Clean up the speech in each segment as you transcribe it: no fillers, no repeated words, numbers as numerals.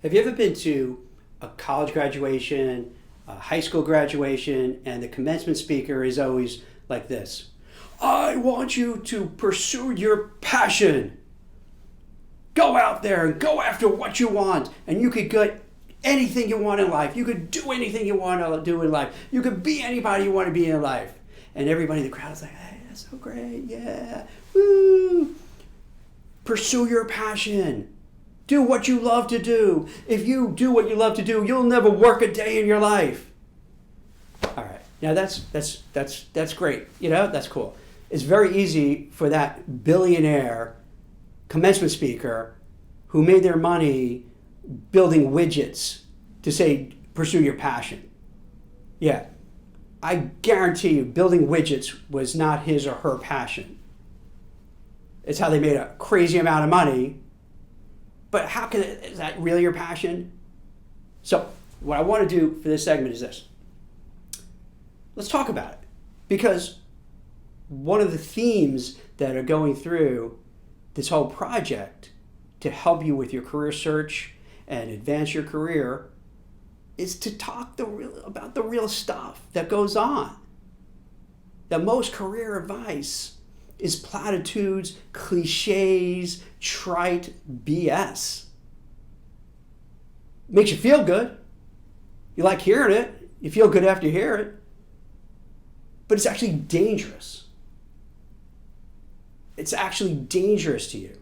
Have you ever been to a college graduation, a high school graduation, and the commencement speaker is always like this? I want you to pursue your passion. Go out there and go after what you want, and you could get anything you want in life. You could do anything you want to do in life. You could be anybody you want to be in life. And everybody in the crowd is like, hey, that's so great, yeah, woo. Pursue your passion. Do what you love to do. If you do what you love to do, you'll never work a day in your life. All right, now that's great. You know, that's cool. It's very easy for that billionaire commencement speaker who made their money building widgets to say, pursue your passion. Yeah, I guarantee you building widgets was not his or her passion. It's how they made a crazy amount of money. But is that really your passion? So what I want to do for this segment is this. Let's talk about it. Because one of the themes that are going through this whole project to help you with your career search and advance your career is to talk about the real stuff that goes on. That most career advice is platitudes, cliches, trite BS. Makes you feel good. You like hearing it. You feel good after you hear it. But it's actually dangerous. It's actually dangerous to you.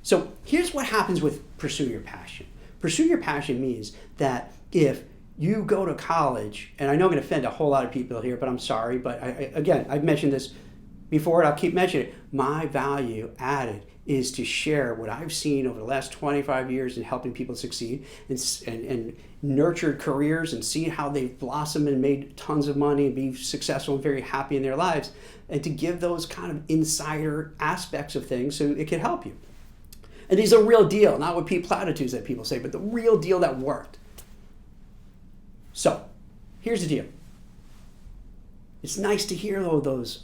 So here's what happens with pursue your passion. Pursue your passion means that if you go to college, and I know I'm going to offend a whole lot of people here, but I'm sorry, but I've mentioned this before, and I'll keep mentioning it. My value added is to share what I've seen over the last 25 years in helping people succeed and nurtured careers and see how they've blossomed and made tons of money and be successful and very happy in their lives, and to give those kind of insider aspects of things so it can help you. And these are real deal, not what platitudes that people say, but the real deal that worked. So, here's the deal. It's nice to hear all those.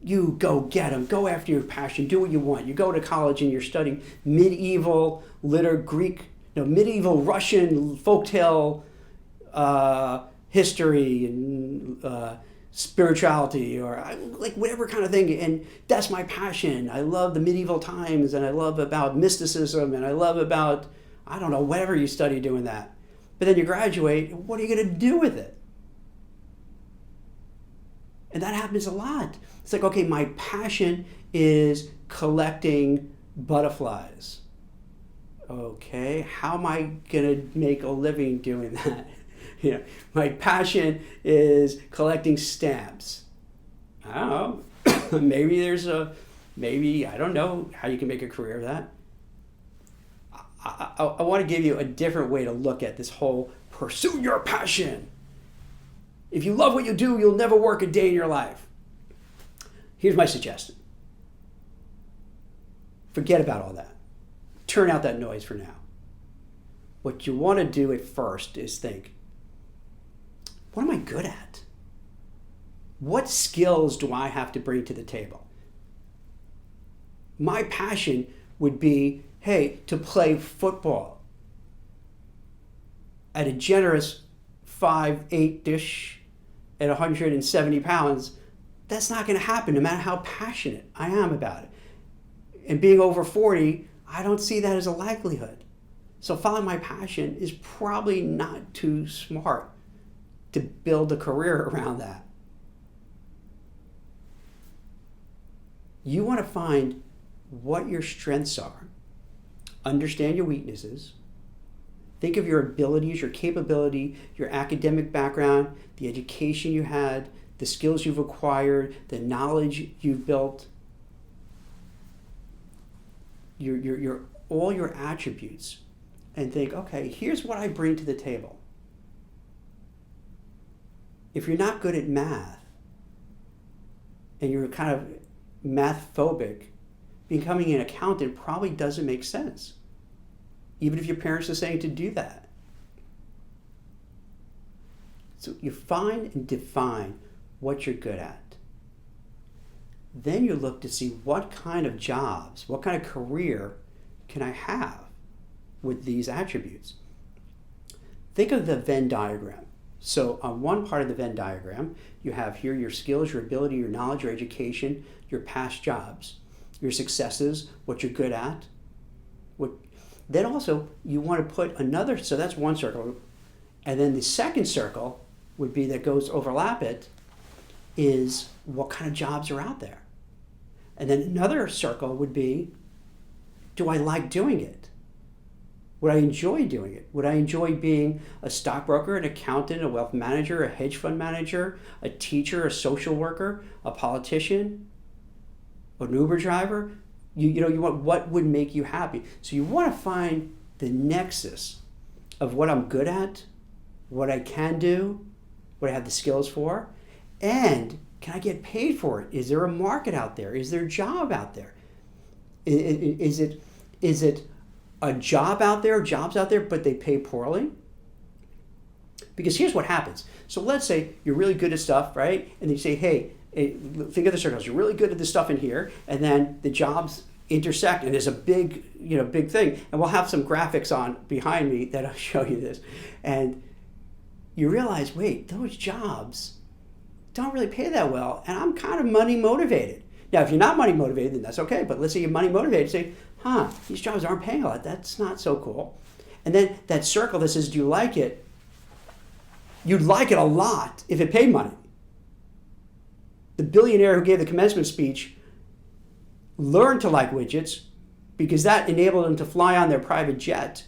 You go get them, go after your passion, do what you want. You go to college and you're studying medieval medieval Russian folktale history and spirituality, or like whatever kind of thing, and that's my passion. I love the medieval times, and I love about mysticism, and I love about, I don't know, whatever you study doing that. But then you graduate, what are you going to do with it? And that happens a lot. It's like, okay, my passion is collecting butterflies. Okay, how am I going to make a living doing that? You know, my passion is collecting stamps. I don't know. maybe I don't know how you can make a career of that. I want to give you a different way to look at this whole pursue your passion. If you love what you do, you'll never work a day in your life. Here's my suggestion. Forget about all that. Turn out that noise for now. What you want to do at first is think, what am I good at? What skills do I have to bring to the table? My passion would be, hey, to play football at a generous 5'8"-ish at 170 pounds. That's not going to happen no matter how passionate I am about it. And being over 40, I don't see that as a likelihood. So following my passion is probably not too smart to build a career around that. You want to find what your strengths are. Understand your weaknesses. Think of your abilities, your capability, your academic background, the education you had, the skills you've acquired, the knowledge you've built, your all your attributes, and think, okay, here's what I bring to the table. If you're not good at math and you're kind of math phobic, becoming an accountant probably doesn't make sense, even if your parents are saying to do that. So you find and define what you're good at. Then you look to see what kind of jobs, what kind of career can I have with these attributes. Think of the Venn diagram. So on one part of the Venn diagram, you have here your skills, your ability, your knowledge, your education, your past jobs, your successes, what you're good at. Then also you want to put another, so that's one circle. And then the second circle would be that goes overlap it, is what kind of jobs are out there. And then another circle would be, do I like doing it? Would I enjoy doing it? Would I enjoy being a stockbroker, an accountant, a wealth manager, a hedge fund manager, a teacher, a social worker, a politician, an Uber driver? You want, what would make you happy? So you want to find the nexus of what I'm good at, what I can do, what I have the skills for, and can I get paid for it? Is there a market out there? Is there a job out there? Is it a job out there, jobs out there, but they pay poorly? Because here's what happens. So let's say you're really good at stuff, right? And you say, hey, think of the circles. You're really good at this stuff in here, and then the jobs intersect, and there's a big thing. And we'll have some graphics on behind me that'll show you this. And you realize, wait, those jobs don't really pay that well, and I'm kind of money motivated. Now, if you're not money motivated, then that's okay. But let's say you're money motivated, say, these jobs aren't paying a lot. That's not so cool. And then that circle that says, do you like it? You'd like it a lot if it paid money. The billionaire who gave the commencement speech learned to like widgets because that enabled him to fly on their private jet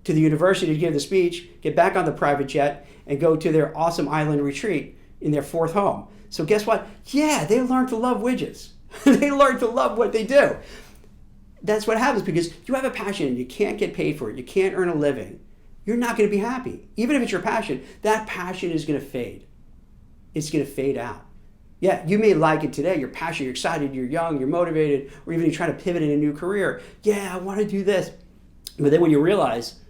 to the university to give the speech, get back on the private jet, and go to their awesome island retreat in their fourth home. So guess what? Yeah, they learned to love widgets. They learned to love what they do. That's what happens because you have a passion and you can't get paid for it. You can't earn a living. You're not going to be happy. Even if it's your passion, that passion is going to fade. It's going to fade out. Yeah, you may like it today. You're passionate, you're excited, you're young, you're motivated, or even you're trying to pivot in a new career. Yeah, I want to do this. But then when you realize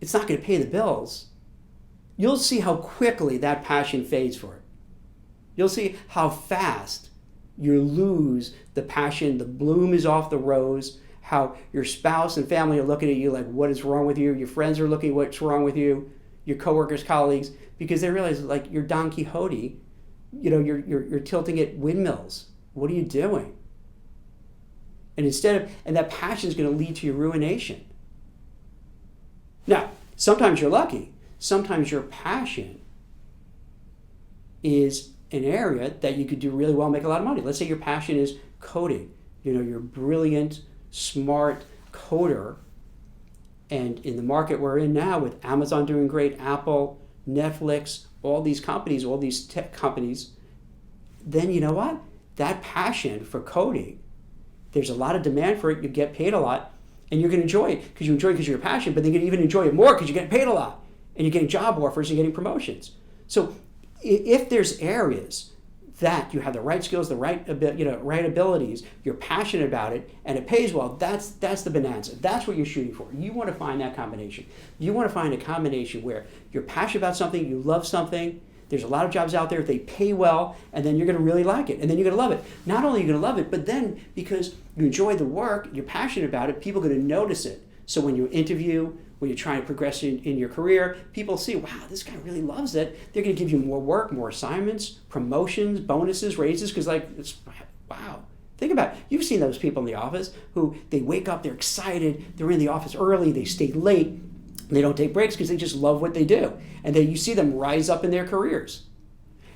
it's not going to pay the bills, you'll see how quickly that passion fades for it. You'll see how fast you lose the passion, the bloom is off the rose, how your spouse and family are looking at you like, what is wrong with you? Your friends are looking, what's wrong with you? Your coworkers, colleagues, because they realize like you're Don Quixote, you're tilting at windmills. What are you doing? And and that passion is going to lead to your ruination. Now, sometimes you're lucky. Sometimes your passion is an area that you could do really well, make a lot of money. Let's say your passion is coding. You're a brilliant, smart coder. And in the market we're in now with Amazon doing great, Apple, Netflix, all these companies, all these tech companies, then you know what? That passion for coding, there's a lot of demand for it. You get paid a lot. And you're going to enjoy it because of your passion, but then you're going to even enjoy it more because you're getting paid a lot. And you're getting job offers and getting promotions. So if there's areas that you have the right skills, the right abilities, you're passionate about it, and it pays well, that's the bonanza. That's what you're shooting for. You want to find that combination. You want to find a combination where you're passionate about something, you love something, there's a lot of jobs out there, they pay well, and then you're going to really like it, and then you're going to love it. Not only are you going to love it, but then because you enjoy the work, you're passionate about it, people are going to notice it. So when you interview, when you're trying to progress in your career, people see, wow, this guy really loves it. They're going to give you more work, more assignments, promotions, bonuses, raises, because wow. Think about it. You've seen those people in the office who they wake up, they're excited, they're in the office early, they stay late, they don't take breaks because they just love what they do. And then you see them rise up in their careers.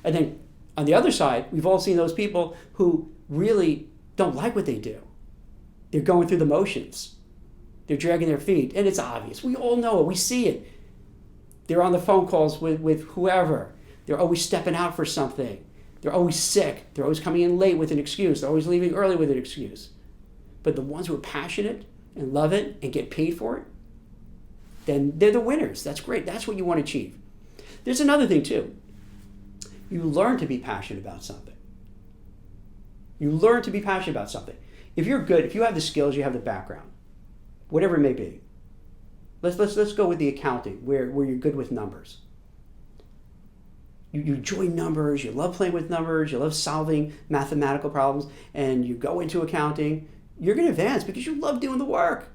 And then on the other side, we've all seen those people who really don't like what they do. They're going through the motions. They're dragging their feet, and it's obvious. We all know it. We see it. They're on the phone calls with whoever. They're always stepping out for something. They're always sick. They're always coming in late with an excuse. They're always leaving early with an excuse. But the ones who are passionate and love it and get paid for it, then they're the winners. That's great. That's what you want to achieve. There's another thing, too. You learn to be passionate about something. You learn to be passionate about something. If you're good, if you have the skills, you have the background, whatever it may be. Let's go with the accounting, where you're good with numbers. You enjoy numbers, you love playing with numbers, you love solving mathematical problems, and you go into accounting, you're going to advance because you love doing the work.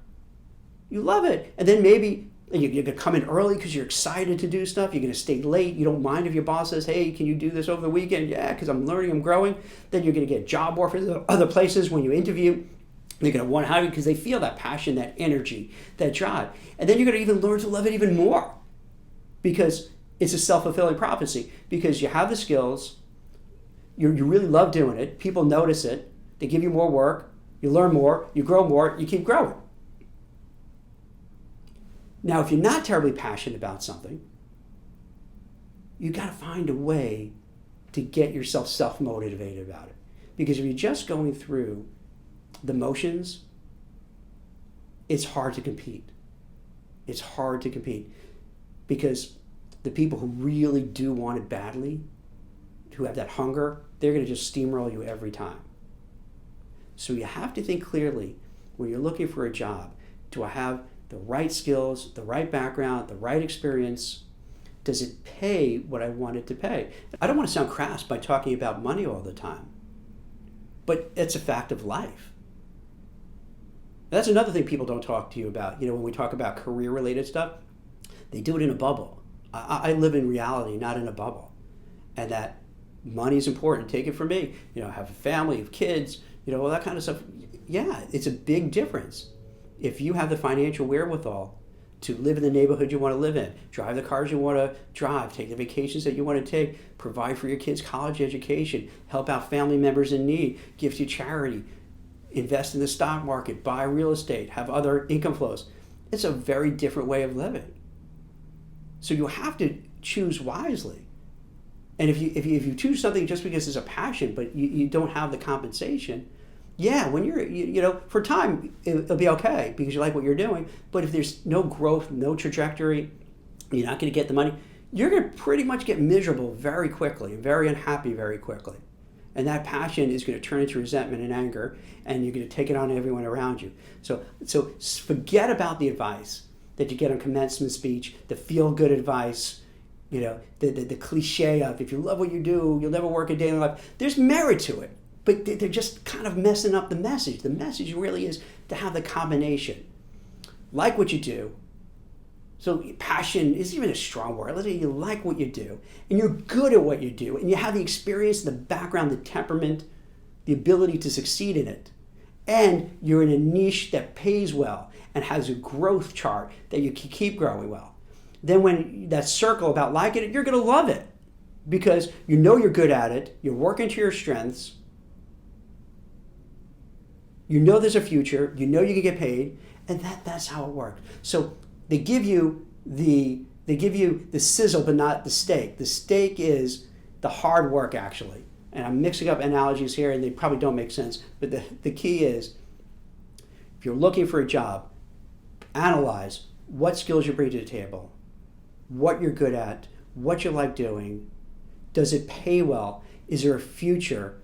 You love it. And then maybe you're going to come in early because you're excited to do stuff. You're going to stay late. You don't mind if your boss says, hey, can you do this over the weekend? Yeah, because I'm learning, I'm growing. Then you're going to get job offers at other places when you interview. They're going to want to hire you because they feel that passion, that energy, that drive. And then you're going to even learn to love it even more because it's a self-fulfilling prophecy. Because you have the skills, you really love doing it, people notice it, they give you more work, you learn more, you grow more, you keep growing. Now, if you're not terribly passionate about something, you got to find a way to get yourself self-motivated about it. Because if you're just going through the motions, it's hard to compete. It's hard to compete because the people who really do want it badly, who have that hunger, they're going to just steamroll you every time. So you have to think clearly when you're looking for a job. Do I have the right skills, the right background, the right experience? Does it pay what I want it to pay? I don't want to sound crass by talking about money all the time, but it's a fact of life. That's another thing people don't talk to you about. When we talk about career-related stuff, they do it in a bubble. I live in reality, not in a bubble. And that money is important. Take it from me. I have a family, have kids, all that kind of stuff. Yeah, it's a big difference. If you have the financial wherewithal to live in the neighborhood you want to live in, drive the cars you want to drive, take the vacations that you want to take, provide for your kids' college education, help out family members in need, give to charity, invest in the stock market, buy real estate, have other income flows. It's a very different way of living. So you have to choose wisely. And if you choose something just because it's a passion, but you don't have the compensation, yeah, when you're, for time, it'll be okay because you like what you're doing. But if there's no growth, no trajectory, you're not going to get the money, you're going to pretty much get miserable very quickly and very unhappy very quickly. And that passion is going to turn into resentment and anger, and you're going to take it on everyone around you. So forget about the advice that you get on commencement speech, the feel-good advice, the cliche of if you love what you do, you'll never work a day in life. There's merit to it, but they're just kind of messing up the message. The message really is to have the combination. Like what you do. So passion is even a strong word. Let's say you like what you do, and you're good at what you do, and you have the experience, the background, the temperament, the ability to succeed in it. And you're in a niche that pays well and has a growth chart that you can keep growing well. Then when that circle about liking it, you're going to love it because you're good at it, you're working to your strengths, there's a future, you can get paid, and that's how it works. So they give you the sizzle but not the steak. The steak is the hard work actually. And I'm mixing up analogies here and they probably don't make sense, but the key is if you're looking for a job, analyze what skills you bring to the table, what you're good at, what you like doing, does it pay well, is there a future,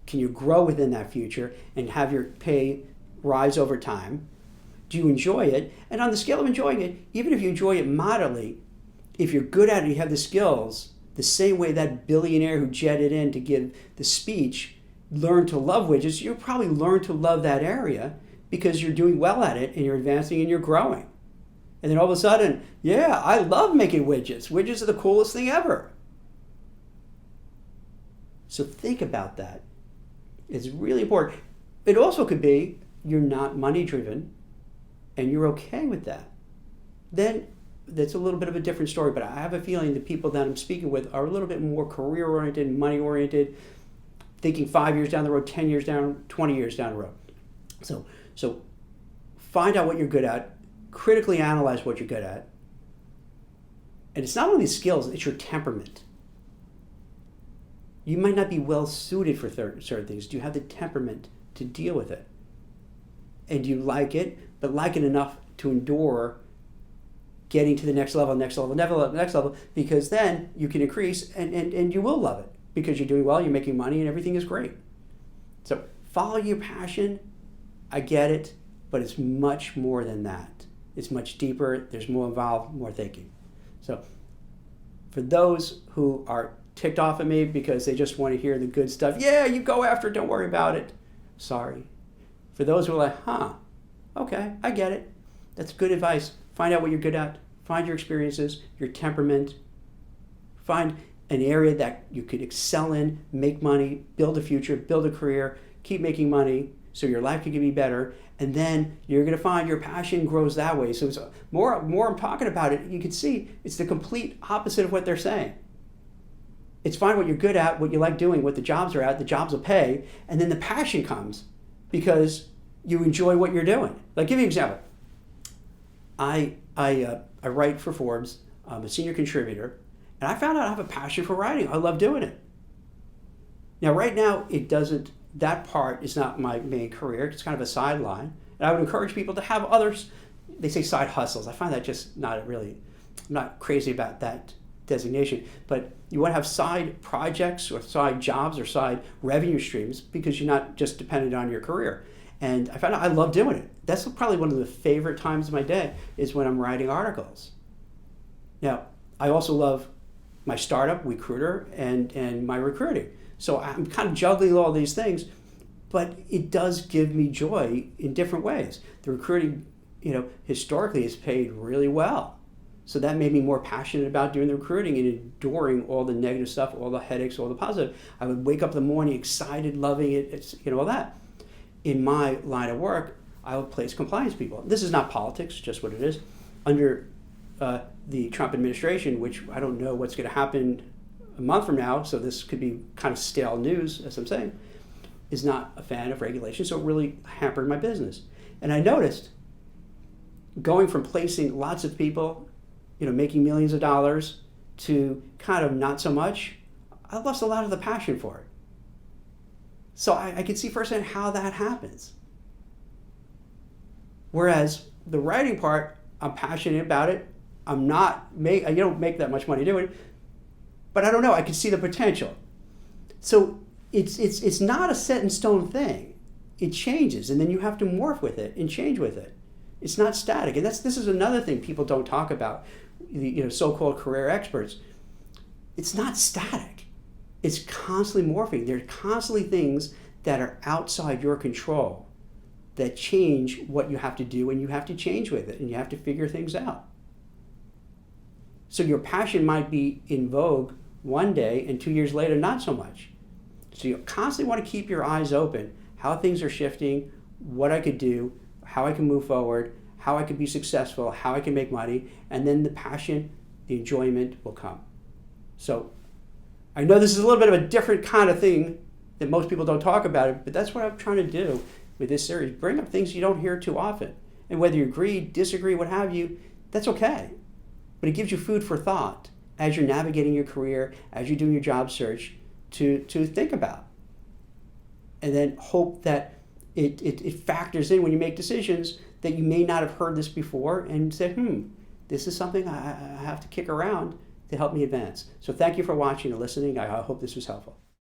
can you grow within that future and have your pay rise over time, do you enjoy it, and on the scale of enjoying it, even if you enjoy it moderately, if you're good at it, you have the skills, the same way that billionaire who jetted in to give the speech learned to love widgets, you'll probably learn to love that area because you're doing well at it and you're advancing and you're growing. And then all of a sudden, yeah, I love making widgets. Widgets are the coolest thing ever. So think about that. It's really important. It also could be you're not money driven and you're okay with that. Then that's a little bit of a different story, but I have a feeling the people that I'm speaking with are a little bit more career oriented, money oriented, thinking 5 years down the road, 10 years down, 20 years down the road. So find out what you're good at, critically analyze what you're good at. And it's not only skills, it's your temperament. You might not be well suited for certain things. Do you have the temperament to deal with it? And do you like it, but like it enough to endure getting to the next level, because then you can increase and you will love it because you're doing well, you're making money, and everything is great. So follow your passion. I get it, but it's much more than that. It's much deeper. There's more involved, more thinking. So for those who are ticked off at me because they just want to hear the good stuff, yeah, you go after it, don't worry about it. Sorry. For those who are like, okay, I get it. That's good advice. Find out what you're good at. Find your experiences, your temperament. Find an area that you could excel in, make money, build a future, build a career, keep making money so your life can be better. And then you're going to find your passion grows that way. So it's more I'm talking about it, you can see it's the complete opposite of what they're saying. It's find what you're good at, what you like doing, what the jobs are at, the jobs will pay, and then the passion comes because you enjoy what you're doing. Like, give you an example. I write for Forbes. I'm a senior contributor, and I found out I have a passion for writing. I love doing it. Now, right now, that part is not my main career. It's kind of a sideline. And I would encourage people to have others, they say side hustles. I find that just not really, I'm not crazy about that designation. But you want to have side projects or side jobs or side revenue streams because you're not just dependent on your career. And I found out I love doing it. That's probably one of the favorite times of my day is when I'm writing articles. Now, I also love my startup, Recruiter, and my recruiting. So I'm kind of juggling all these things, but it does give me joy in different ways. The recruiting, historically has paid really well. So that made me more passionate about doing the recruiting and enduring all the negative stuff, all the headaches, all the positive. I would wake up in the morning excited, loving it, all that. In my line of work, I would place compliance people. This is not politics, just what it is. Under the Trump administration, which I don't know what's going to happen a month from now, so this could be kind of stale news, as I'm saying, is not a fan of regulation, so it really hampered my business. And I noticed going from placing lots of people, making millions of dollars, to kind of not so much, I lost a lot of the passion for it. So I could see firsthand how that happens. Whereas the writing part, I'm passionate about it. I don't make that much money doing it, but I don't know. I can see the potential. So it's not a set in stone thing. It changes, and then you have to morph with it and change with it. It's not static, and this is another thing people don't talk about. The so-called career experts. It's not static. It's constantly morphing. There are constantly things that are outside your control that change what you have to do, and you have to change with it, and you have to figure things out. So your passion might be in vogue one day, and 2 years later, not so much. So you constantly want to keep your eyes open, how things are shifting, what I could do, how I can move forward, how I can be successful, how I can make money, and then the passion, the enjoyment will come. So I know this is a little bit of a different kind of thing that most people don't talk about it, but that's what I'm trying to do with this series. Bring up things you don't hear too often. And whether you agree, disagree, what have you, that's okay. But it gives you food for thought as you're navigating your career, as you're doing your job search to think about. And then hope that it factors in when you make decisions that you may not have heard this before and say, this is something I have to kick around to help me advance. So thank you for watching and listening. I hope this was helpful.